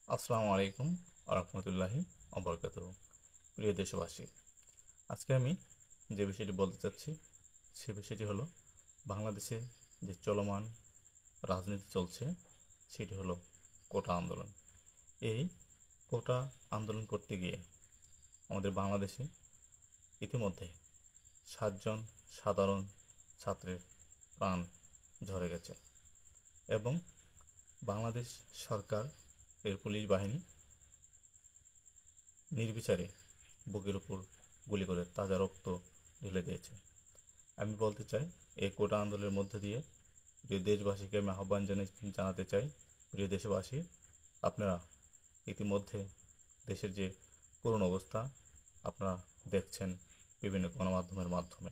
আসসালামু আলাইকুম আরহামতুল্লাহি অবরকাতুহু। প্রিয় দেশবাসী, আজকে আমি যে বিষয়টি বলতে চাচ্ছি সে বিষয়টি হলো বাংলাদেশে যে চলমান রাজনীতি চলছে সেটি হলো কোটা আন্দোলন। এই কোটা আন্দোলন করতে গিয়ে আমাদের বাংলাদেশে ইতিমধ্যে 7 জন সাধারণ ছাত্রের প্রাণ ঝরে গেছে এবং বাংলাদেশ সরকার এর পুলিশ বাহিনী নির্বিচারে বুকের উপর গুলি করে তাজা রক্ত ঢেলে দিয়েছে। আমি বলতে চাই, এই কোটা আন্দোলনের মধ্যে দিয়ে প্রিয় দেশবাসীকে আমি আহ্বান জানাতে চাই, প্রিয় দেশবাসী, আপনারা ইতিমধ্যে দেশের যে করুণ অবস্থা আপনারা দেখছেন বিভিন্ন গণমাধ্যমের মাধ্যমে।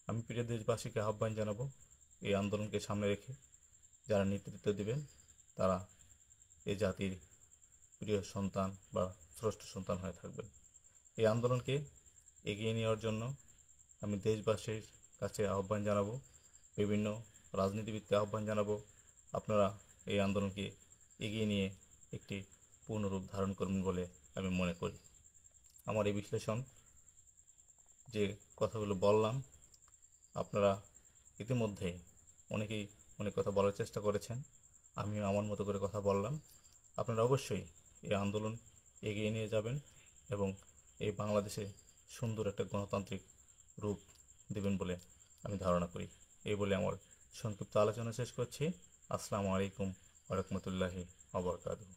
আমি প্রিয় দেশবাসীকে আহ্বান জানাবো, এই আন্দোলনকে সামনে রেখে যারা নেতৃত্ব দেবেন তারা এই জাতির প্রিয় সন্তান বা শ্রেষ্ঠ সন্তান হয়ে থাকবেন। এই আন্দোলনকে এগিয়ে নেওয়ার জন্য আমি দেশবাসীর কাছে আহ্বান জানাবো, বিভিন্ন রাজনীতিবিদকে আহ্বান জানাবো, আপনারা এই আন্দোলনকে এগিয়ে নিয়ে একটি পূর্ণরূপ ধারণ করবেন বলে আমি মনে করি। আমার এই বিশ্লেষণ যে কথাগুলো বললাম, আপনারা ইতিমধ্যে অনেকেই অনেক কথা বলার চেষ্টা করেছেন, আমিও আমার মতো করে কথা বললাম। আপনারা অবশ্যই এই আন্দোলন এগিয়ে নিয়ে যাবেন এবং এই বাংলাদেশে সুন্দর একটা গণতান্ত্রিক রূপ দেবেন বলে আমি ধারণা করি। এই বলে আমার সংক্ষিপ্ত আলোচনা শেষ করছি। আসসালামু আলাইকুম ওয়া রাহমাতুল্লাহি ওয়া বারাকাতুহু।